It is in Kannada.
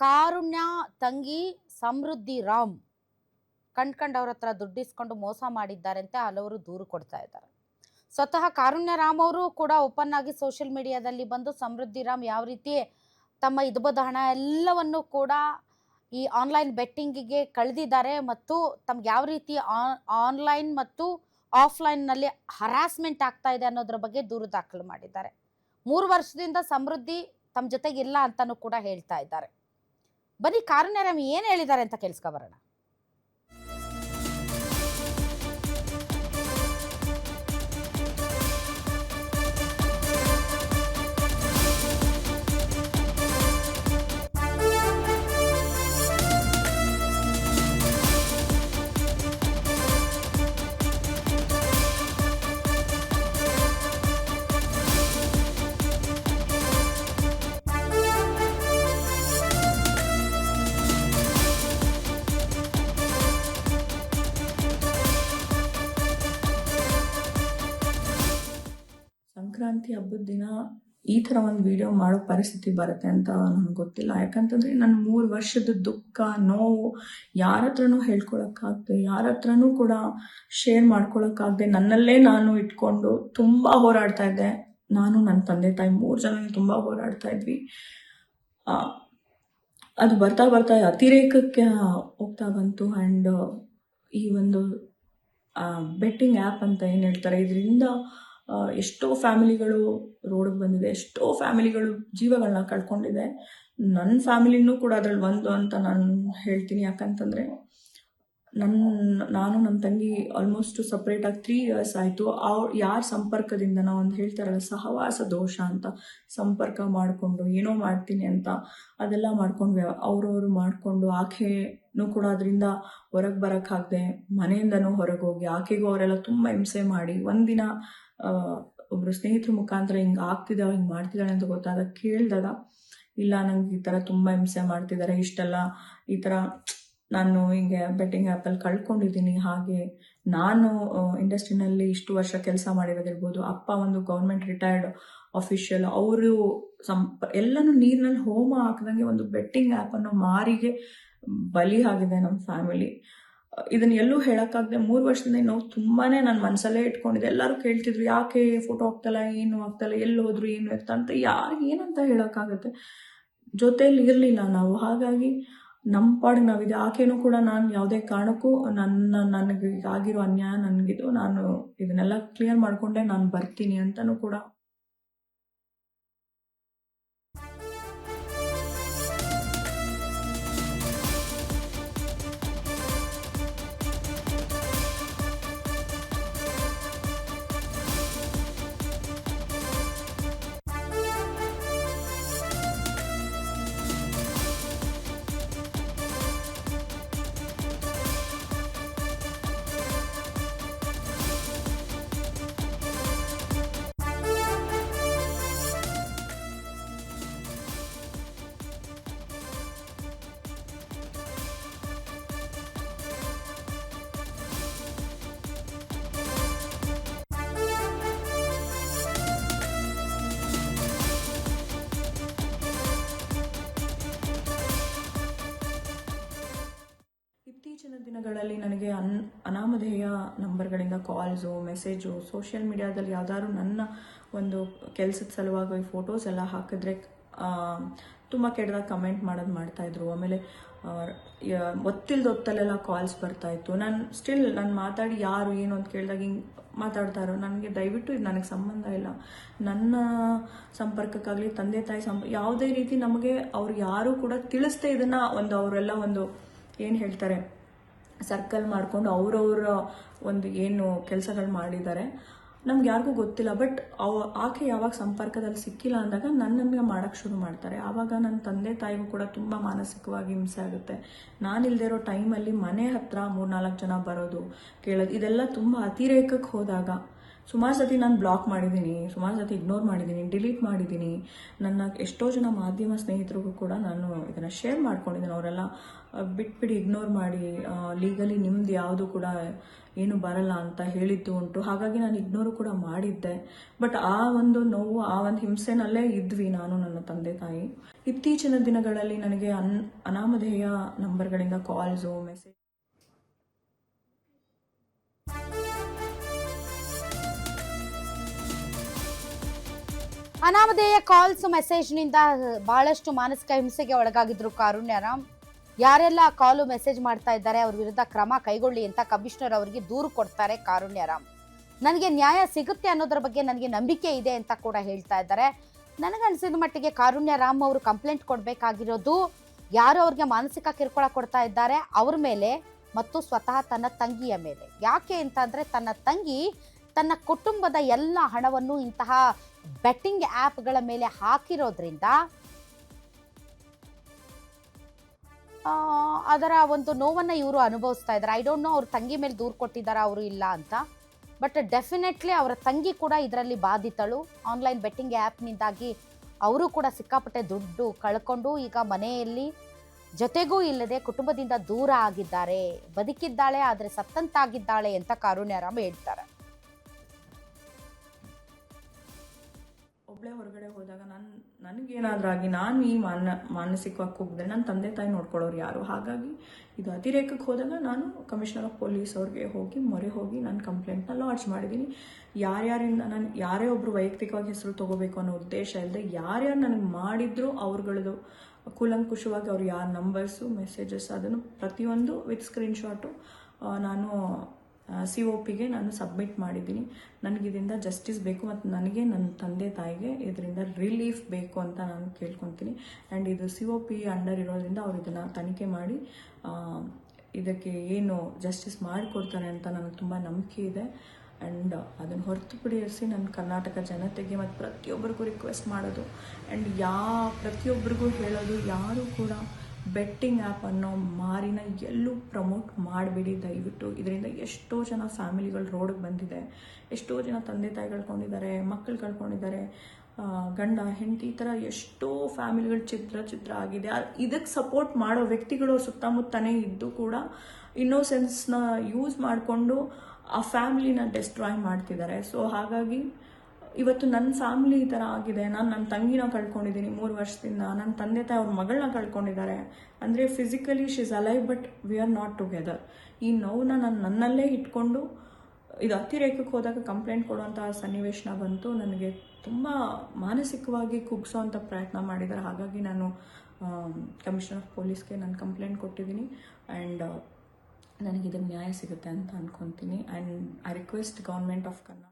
ಕಾರುಣ್ಯ ತಂಗಿ ಸಮೃದ್ಧಿ ರಾಮ್ ಕಂಡ್ಕಂಡವ್ರ ಹತ್ರ ದುಡ್ಡಿಸ್ಕೊಂಡು ಮೋಸ ಮಾಡಿದ್ದಾರೆ ಅಂತ ಹಲವರು ದೂರು ಕೊಡ್ತಾ ಇದ್ದಾರೆ. ಸ್ವತಃ ಕಾರುಣ್ಯ ರಾಮ್ ಅವರು ಕೂಡ ಓಪನ್ ಆಗಿ ಸೋಷಿಯಲ್ ಮೀಡಿಯಾದಲ್ಲಿ ಬಂದು ಸಮೃದ್ಧಿ ರಾಮ್ ಯಾವ ರೀತಿ ತಮ್ಮ ಇದ್ಬದ ಹಣ ಎಲ್ಲವನ್ನು ಕೂಡ ಈ ಆನ್ಲೈನ್ ಬೆಟ್ಟಿಂಗಿಗೆ ಕಳೆದಿದ್ದಾರೆ ಮತ್ತು ತಮ್ಗೆ ಯಾವ ರೀತಿ ಆನ್ಲೈನ್ ಮತ್ತು ಆಫ್ಲೈನ್ನಲ್ಲಿ ಹರಾಸ್ಮೆಂಟ್ ಆಗ್ತಾ ಇದೆ ಅನ್ನೋದ್ರ ಬಗ್ಗೆ ದೂರು ದಾಖಲು ಮಾಡಿದ್ದಾರೆ. 3 ವರ್ಷದಿಂದ ಸಮೃದ್ಧಿ ತಮ್ಮ ಜೊತೆಗೆ ಇಲ್ಲ ಅಂತಾನೂ ಕೂಡ ಹೇಳ್ತಾ ಇದ್ದಾರೆ. ಬನ್ನಿ ಕಾರುಣ್ಯ ರಾಮ್ ಏನು ಹೇಳಿದ್ದಾರೆ ಅಂತ ಕೇಳಿಸ್ಕೊಬರೋಣ. ಸಂಕ್ರಾಂತಿ ಹಬ್ಬದ ದಿನ ಈ ಥರ ಒಂದು ವಿಡಿಯೋ ಮಾಡೋ ಪರಿಸ್ಥಿತಿ ಬರುತ್ತೆ ಅಂತ ನನಗೆ ಗೊತ್ತಿಲ್ಲ. ಯಾಕಂತಂದರೆ ನನ್ನ 3 ವರ್ಷದ ದುಃಖ ನೋವು ಯಾರ ಹತ್ರನೂ ಹೇಳ್ಕೊಳಕ್ಕಾಗದೆ, ಯಾರ ಹತ್ರನೂ ಕೂಡ ಶೇರ್ ಮಾಡ್ಕೊಳಕ್ಕಾಗದೆ ನನ್ನಲ್ಲೇ ನಾನು ಇಟ್ಕೊಂಡು ತುಂಬ ಹೋರಾಡ್ತಾ ಇದ್ದೆ. ನಾನು ನನ್ನ ತಂದೆ ತಾಯಿ 3 ಜನ ತುಂಬ ಹೋರಾಡ್ತಾ ಇದ್ವಿ. ಅದು ಬರ್ತಾ ಬರ್ತಾ ಅತಿರೇಕಕ್ಕೆ ಹೋಗ್ತಾ ಬಂತು. ಆ್ಯಂಡ್ ಈ ಒಂದು ಬೆಟ್ಟಿಂಗ್ ಆ್ಯಪ್ ಅಂತ ಏನು ಹೇಳ್ತಾರೆ, ಇದರಿಂದ ಎಷ್ಟೋ ಫ್ಯಾಮಿಲಿಗಳು ರೋಡಿಗೆ ಬಂದಿದೆ, ಎಷ್ಟೋ ಫ್ಯಾಮಿಲಿಗಳು ಜೀವಗಳನ್ನ ಕಳ್ಕೊಂಡಿದೆ. ನನ್ನ ಫ್ಯಾಮಿಲಿನೂ ಕೂಡ ಅದರಲ್ಲಿ ಒಂದು ಅಂತ ನಾನು ಹೇಳ್ತೀನಿ. ಯಾಕಂತಂದರೆ ನಾನು ನನ್ನ ತಂಗಿ ಆಲ್ಮೋಸ್ಟ್ ಸಪ್ರೇಟಾಗಿ 3 ಇಯರ್ಸ್ ಆಯಿತು. ಯಾರ ಸಂಪರ್ಕದಿಂದ ನಾವು ಒಂದು ಹೇಳ್ತಾರಲ್ಲ ಸಹವಾಸ ದೋಷ ಅಂತ, ಸಂಪರ್ಕ ಮಾಡಿಕೊಂಡು ಏನೋ ಮಾಡ್ತೀನಿ ಅಂತ ಅದೆಲ್ಲ ಮಾಡ್ಕೊಂಡ್ವಿ. ಅವ್ರವರು ಮಾಡಿಕೊಂಡು ಆಕೆನೂ ಕೂಡ ಅದರಿಂದ ಹೊರಗೆ ಬರೋಕ್ಕಾಗದೆ ಮನೆಯಿಂದನೂ ಹೊರಗೆ ಹೋಗಿ ಆಕೆಗೂ ಅವರೆಲ್ಲ ತುಂಬ ಹಿಂಸೆ ಮಾಡಿ ಒಂದಿನ ಒಬ್ಬರು ಸ್ನೇಹಿತರ ಮುಖಾಂತರ ಹಿಂಗೆ ಆಗ್ತಿದ್ದಾವೆ, ಹಿಂಗೆ ಮಾಡ್ತಿದ್ದಾಳೆ ಅಂತ ಗೊತ್ತಾದಾಗ ಕೇಳಿದಾಗ, ಇಲ್ಲ ನಂಗೆ ಈ ಥರ ತುಂಬ ಹಿಂಸೆ ಮಾಡ್ತಿದ್ದಾರೆ, ಇಷ್ಟೆಲ್ಲ ಈ ಥರ ನಾನು ಹಿಂಗೆ ಬೆಟ್ಟಿಂಗ್ ಆ್ಯಪಲ್ಲಿ ಕಳ್ಕೊಂಡಿದ್ದೀನಿ. ಹಾಗೆ ನಾನು ಇಂಡಸ್ಟ್ರಿನಲ್ಲಿ ಇಷ್ಟು ವರ್ಷ ಕೆಲಸ ಮಾಡಿರೋದಿರ್ಬೋದು, ಅಪ್ಪ ಒಂದು ಗೌರ್ಮೆಂಟ್ ರಿಟೈರ್ಡ್ ಆಫೀಷಿಯಲ್, ಅವರು ಎಲ್ಲನೂ ನೀರಿನಲ್ಲಿ ಹೋಮ ಹಾಕಿದಂಗೆ ಒಂದು ಬೆಟ್ಟಿಂಗ್ ಆ್ಯಪನ್ನು ಮಾರಿಗೆ ಬಲಿ ಆಗಿದೆ ನಮ್ಮ ಫ್ಯಾಮಿಲಿ. ಇದನ್ನು ಎಲ್ಲೂ ಹೇಳೋಕ್ಕಾಗದೆ 3 ವರ್ಷದಿಂದ ನೋವು ತುಂಬಾ ನನ್ನ ಮನಸ್ಸಲ್ಲೇ ಇಟ್ಕೊಂಡಿದ್ದೆ. ಎಲ್ಲರೂ ಕೇಳ್ತಿದ್ರು, ಯಾಕೆ ಫೋಟೋ ಹಾಕ್ತಲ್ಲ, ಏನು ಆಗ್ತಲ್ಲ, ಎಲ್ಲಿ ಹೋದ್ರು, ಏನು ಅಂತ ಯಾರಿಗೆ ಏನಂತ ಹೇಳೋಕ್ಕಾಗುತ್ತೆ. ಜೊತೆಯಲ್ಲಿ ಇರಲಿಲ್ಲ ನಾವು. ಹಾಗಾಗಿ ನಮ್ಮ ಪಾಡಿಗೆ ನಾವಿದೆ. ಆಕೆನೂ ಕೂಡ ನಾನು ಯಾವುದೇ ಕಾರಣಕ್ಕೂ ನನಗೆ ಆಗಿರೋ ಅನ್ಯಾಯ ನನಗಿದು, ನಾನು ಇದನ್ನೆಲ್ಲ ಕ್ಲಿಯರ್ ಮಾಡಿಕೊಂಡೆ ನಾನು ಬರ್ತೀನಿ ಅಂತಲೂ ಕೂಡ ಇತ್ತೀಚಿನ ದಿನಗಳಲ್ಲಿ ನನಗೆ ಅನಾಮಧೇಯ ನಂಬರ್ಗಳಿಂದ ಕಾಲ್ಸು, ಮೆಸೇಜು, ಸೋಷಿಯಲ್ ಮೀಡಿಯಾದಲ್ಲಿ ಯಾವ್ದಾದ್ರು ನನ್ನ ಒಂದು ಕೆಲಸದ ಸಲುವಾಗಿ ಫೋಟೋಸ್ ಎಲ್ಲ ಹಾಕಿದ್ರೆ ತುಂಬ ಕೆಟ್ಟದಾಗ ಕಮೆಂಟ್ ಮಾಡ್ತಾಯಿದ್ರು. ಆಮೇಲೆ ಹೊತ್ತಲ್ಲೆಲ್ಲ ಕಾಲ್ಸ್ ಬರ್ತಾಯಿತ್ತು. ನಾನು ಮಾತಾಡಿ ಯಾರು ಏನು ಅಂತ ಕೇಳಿದಾಗ ಹಿಂಗೆ ಮಾತಾಡ್ತಾರೋ, ನನಗೆ ದಯವಿಟ್ಟು ಇದು ನನಗೆ ಸಂಬಂಧ ಇಲ್ಲ. ನನ್ನ ಸಂಪರ್ಕಕ್ಕಾಗಲಿ ತಂದೆ ತಾಯಿ ಯಾವುದೇ ರೀತಿ ನಮಗೆ ಅವ್ರು ಯಾರೂ ಕೂಡ ತಿಳಿಸ್ದೆ ಇದನ್ನು ಅವರೆಲ್ಲ ಒಂದು ಏನು ಹೇಳ್ತಾರೆ ಸರ್ಕಲ್ ಮಾಡಿಕೊಂಡು ಅವರವರ ಒಂದು ಏನು ಕೆಲಸಗಳು ಮಾಡಿದ್ದಾರೆ, ನಮ್ಗೆ ಯಾರಿಗೂ ಗೊತ್ತಿಲ್ಲ. ಬಟ್ ಆಕೆ ಯಾವಾಗ ಸಂಪರ್ಕದಲ್ಲಿ ಸಿಕ್ಕಿಲ್ಲ ಅಂದಾಗ ನನ್ನನ್ನು ಮಾಡೋಕ್ಕೆ ಶುರು ಮಾಡ್ತಾರೆ. ಆವಾಗ ನನ್ನ ತಂದೆ ತಾಯಿಗೂ ಕೂಡ ತುಂಬ ಮಾನಸಿಕವಾಗಿ ಹಿಂಸೆ ಆಗುತ್ತೆ. ನಾನಿಲ್ಲದೆ ಇರೋ ಟೈಮಲ್ಲಿ ಮನೆ ಹತ್ರ 3-4 ಜನ ಬರೋದು, ಕೇಳೋದು, ಇದೆಲ್ಲ ತುಂಬ ಅತಿರೇಕಕ್ಕೆ ಹೋದಾಗ ಸುಮಾರು ಸತಿ ನಾನು ಬ್ಲಾಕ್ ಮಾಡಿದ್ದೀನಿ, ಸುಮಾರು ಸತಿ ಇಗ್ನೋರ್ ಮಾಡಿದ್ದೀನಿ, ಡಿಲೀಟ್ ಮಾಡಿದ್ದೀನಿ. ನನ್ನ ಎಷ್ಟೋ ಜನ ಮಾಧ್ಯಮ ಸ್ನೇಹಿತರಿಗೂ ಕೂಡ ನಾನು ಇದನ್ನು ಶೇರ್ ಮಾಡ್ಕೊಂಡಿದ್ದೀನಿ. ಅವರೆಲ್ಲ ಬಿಟ್ಬಿಡಿ, ಇಗ್ನೋರ್ ಮಾಡಿ, ಲೀಗಲಿ ನಿಮ್ದು ಯಾವುದು ಕೂಡ ಏನು ಬರಲ್ಲ ಅಂತ ಹೇಳಿದ್ದು ಉಂಟು. ಹಾಗಾಗಿ ನಾನು ಇಗ್ನೋರು ಕೂಡ ಮಾಡಿದ್ದೆ. ಬಟ್ ಆ ಒಂದು ನೋವು, ಆ ಒಂದು ಹಿಂಸೆನಲ್ಲೇ ಇದ್ವಿ ನಾನು, ನನ್ನ ತಂದೆ ತಾಯಿ. ಇತ್ತೀಚಿನ ದಿನಗಳಲ್ಲಿ ನನಗೆ ಅನಾಮಧೇಯ ನಂಬರ್ಗಳಿಂದ ಕಾಲ್ಸು, ಮೆಸೇಜ್. ಅನಾಮಧೇಯ ಕಾಲ್ಸ್ ಮೆಸೇಜ್ನಿಂದ ಬಹಳಷ್ಟು ಮಾನಸಿಕ ಹಿಂಸೆಗೆ ಒಳಗಾಗಿದ್ರು ಕಾರುಣ್ಯರಾಮ್. ಯಾರೆಲ್ಲ ಕಾಲು ಮೆಸೇಜ್ ಮಾಡ್ತಾ ಇದ್ದಾರೆ ಅವ್ರ ವಿರುದ್ಧ ಕ್ರಮ ಕೈಗೊಳ್ಳಿ ಅಂತ ಕಮಿಷನರ್ ಅವರಿಗೆ ದೂರು ಕೊಡ್ತಾರೆ ಕಾರುಣ್ಯರಾಮ್. ನನಗೆ ನ್ಯಾಯ ಸಿಗುತ್ತೆ ಅನ್ನೋದ್ರ ಬಗ್ಗೆ ನನಗೆ ನಂಬಿಕೆ ಇದೆ ಅಂತ ಕೂಡ ಹೇಳ್ತಾ ಇದ್ದಾರೆ. ನನಗನ್ಸಿದ ಮಟ್ಟಿಗೆ ಕಾರುಣ್ಯರಾಮ್ ಅವರು ಕಂಪ್ಲೇಂಟ್ ಕೊಡಬೇಕಾಗಿರೋದು ಯಾರು ಅವ್ರಿಗೆ ಮಾನಸಿಕ ಕಿರುಕುಳ ಕೊಡ್ತಾ ಇದ್ದಾರೆ ಅವ್ರ ಮೇಲೆ ಮತ್ತು ಸ್ವತಃ ತನ್ನ ತಂಗಿಯ ಮೇಲೆ. ಯಾಕೆ ಅಂತಂದ್ರೆ ತನ್ನ ತಂಗಿ ತನ್ನ ಕುಟುಂಬದ ಎಲ್ಲ ಹಣವನ್ನು ಇಂತಹ ಬೆಟ್ಟಿಂಗ್ ಆ್ಯಪ್ಗಳ ಮೇಲೆ ಹಾಕಿರೋದ್ರಿಂದ ಅದರ ಒಂದು ನೋವನ್ನು ಇವರು ಅನುಭವಿಸ್ತಾ ಇದ್ದಾರೆ. ಐ ಡೋಂಟ್ ನೋ ಅವ್ರ ತಂಗಿ ಮೇಲೆ ದೂರು ಕೊಟ್ಟಿದ್ದಾರಾ ಅವರು ಇಲ್ಲ ಅಂತ, ಬಟ್ ಡೆಫಿನೆಟ್ಲಿ ಅವರ ತಂಗಿ ಕೂಡ ಇದರಲ್ಲಿ ಬಾಧಿತಳು. ಆನ್ಲೈನ್ ಬೆಟ್ಟಿಂಗ್ ಆ್ಯಪ್ನಿಂದಾಗಿ ಅವರು ಕೂಡ ಸಿಕ್ಕಾಪಟ್ಟೆ ದುಡ್ಡು ಕಳ್ಕೊಂಡು ಈಗ ಮನೆಯಲ್ಲಿ ಜೊತೆಗೂ ಇಲ್ಲದೆ ಕುಟುಂಬದಿಂದ ದೂರ ಆಗಿದ್ದಾರೆ. ಬದುಕಿದ್ದಾಳೆ ಆದರೆ ಸತ್ತಂತಾಗಿದ್ದಾಳೆ ಅಂತ ಕಾರುಣ್ಯರಾಮ್ ಹೇಳ್ತಾರೆ. ಒಬ್ಬಳೇ ಹೊರಗಡೆ ಹೋದಾಗ ನನಗೇನಾದ್ರೂ ಆಗಿ ನಾನು ಈ ಮಾನಸಿಕವಾಗಿ ಹೋಗಿದ್ರೆ ನನ್ನ ತಂದೆ ತಾಯಿ ನೋಡ್ಕೊಳ್ಳೋರು ಯಾರು? ಹಾಗಾಗಿ ಇದು ಅತಿರೇಕಕ್ಕೆ ಹೋದಾಗ ನಾನು ಕಮಿಷನರ್ ಆಫ್ ಪೊಲೀಸ್ ಅವ್ರಿಗೆ ಮೊರೆ ಹೋಗಿ ನಾನು ಕಂಪ್ಲೇಂಟ್ನ ಲಾಡ್ಜ್ ಮಾಡಿದ್ದೀನಿ. ಯಾರ್ಯಾರಿಂದ ನಾನು ಯಾರೇ ಒಬ್ಬರು ವೈಯಕ್ತಿಕವಾಗಿ ಹೆಸರು ತೊಗೋಬೇಕು ಅನ್ನೋ ಉದ್ದೇಶ ಇಲ್ಲದೆ ಯಾರ್ಯಾರು ನನಗೆ ಮಾಡಿದ್ರು ಅವ್ರುಗಳದ್ದು ಕೂಲಂಕುಷವಾಗಿ ಅವ್ರು ಯಾರ ನಂಬರ್ಸು, ಮೆಸೇಜಸ್ ಅದನ್ನು ಪ್ರತಿಯೊಂದು ವಿತ್ ಸ್ಕ್ರೀನ್ಶಾಟು ನಾನು COPಗೆ ನಾನು ಸಬ್ಮಿಟ್ ಮಾಡಿದ್ದೀನಿ. ನನಗಿದರಿಂದ ಜಸ್ಟಿಸ್ ಬೇಕು ಮತ್ತು ನನಗೆ ನನ್ನ ತಂದೆ ತಾಯಿಗೆ ಇದರಿಂದ ರಿಲೀಫ್ ಬೇಕು ಅಂತ ನಾನು ಕೇಳ್ಕೊತೀನಿ. ಆ್ಯಂಡ್ ಇದು COP ಅಂಡರ್ ಇರೋದ್ರಿಂದ ಅವ್ರು ಇದನ್ನು ತನಿಖೆ ಮಾಡಿ ಇದಕ್ಕೆ ಏನು ಜಸ್ಟಿಸ್ ಮಾಡಿಕೊಡ್ತಾರೆ ಅಂತ ನನಗೆ ತುಂಬ ನಂಬಿಕೆ ಇದೆ. ಆ್ಯಂಡ್ ಅದನ್ನು ಹೊರತುಪಡಿಸಿ ನನ್ನ ಕರ್ನಾಟಕ ಜನತೆಗೆ ಮತ್ತು ಪ್ರತಿಯೊಬ್ಬರಿಗೂ ರಿಕ್ವೆಸ್ಟ್ ಮಾಡೋದು ಆ್ಯಂಡ್ ಪ್ರತಿಯೊಬ್ಬರಿಗೂ ಹೇಳೋದು, ಯಾರೂ ಕೂಡ ಬೆಟ್ಟಿಂಗ್ ಆ್ಯಪ್ ಅನ್ನೋ ಮಾರಿನ ಎಲ್ಲೂ ಪ್ರಮೋಟ್ ಮಾಡಬೇಡಿ ದಯವಿಟ್ಟು. ಇದರಿಂದ ಎಷ್ಟೋ ಜನ ಫ್ಯಾಮಿಲಿಗಳು ರೋಡಿಗೆ ಬಂದಿದೆ, ಎಷ್ಟೋ ಜನ ತಂದೆ ತಾಯಿ ಕಳ್ಕೊಂಡಿದ್ದಾರೆ, ಮಕ್ಕಳು ಕಳ್ಕೊಂಡಿದ್ದಾರೆ, ಗಂಡ ಹೆಂಡತಿ ಈ ಥರ ಎಷ್ಟೋ ಫ್ಯಾಮಿಲಿಗಳು ಚಿತ್ರ ಆಗಿದೆ. ಇದಕ್ಕೆ ಸಪೋರ್ಟ್ ಮಾಡೋ ವ್ಯಕ್ತಿಗಳು ಸುತ್ತಮುತ್ತನೇ ಇದ್ದು ಕೂಡ ಇನ್ನೋಸೆನ್ಸ್ನ ಯೂಸ್ ಮಾಡಿಕೊಂಡು ಆ ಫ್ಯಾಮಿಲಿನ ಡಿಸ್ಟ್ರಾಯ್ ಮಾಡ್ತಿದ್ದಾರೆ. ಸೊ ಹಾಗಾಗಿ ಇವತ್ತು ನನ್ನ ಫ್ಯಾಮಿಲಿ ಈ ಥರ ಆಗಿದೆ. ನಾನು ನನ್ನ ತಂಗಿನ ಕಳ್ಕೊಂಡಿದ್ದೀನಿ 3 ವರ್ಷದಿಂದ, ನನ್ನ ತಂದೆ ತಾಯಿ ಅವ್ರ ಮಗಳನ್ನ ಕಳ್ಕೊಂಡಿದ್ದಾರೆ. ಅಂದರೆ physically she is alive but we are not together. ಈ ನೋವನ್ನ ನಾನು ನನ್ನಲ್ಲೇ ಇಟ್ಕೊಂಡು ಇದು ಅತಿರೇಕಕ್ಕೆ ಹೋದಾಗ ಕಂಪ್ಲೇಂಟ್ ಕೊಡುವಂಥ ಸನ್ನಿವೇಶನ ಬಂತು. ನನಗೆ ತುಂಬ ಮಾನಸಿಕವಾಗಿ ಕುಗ್ಸೋವಂಥ ಪ್ರಯತ್ನ ಮಾಡಿದ್ದಾರೆ. ಹಾಗಾಗಿ ನಾನು ಕಮಿಷನರ್ ಆಫ್ ಪೊಲೀಸ್ಗೆ ನಾನು ಕಂಪ್ಲೇಂಟ್ ಕೊಟ್ಟಿದ್ದೀನಿ. ಆ್ಯಂಡ್ ನನಗಿದು ನ್ಯಾಯ ಸಿಗುತ್ತೆ ಅಂತ ಅಂದ್ಕೊತೀನಿ. And I request government of Karnataka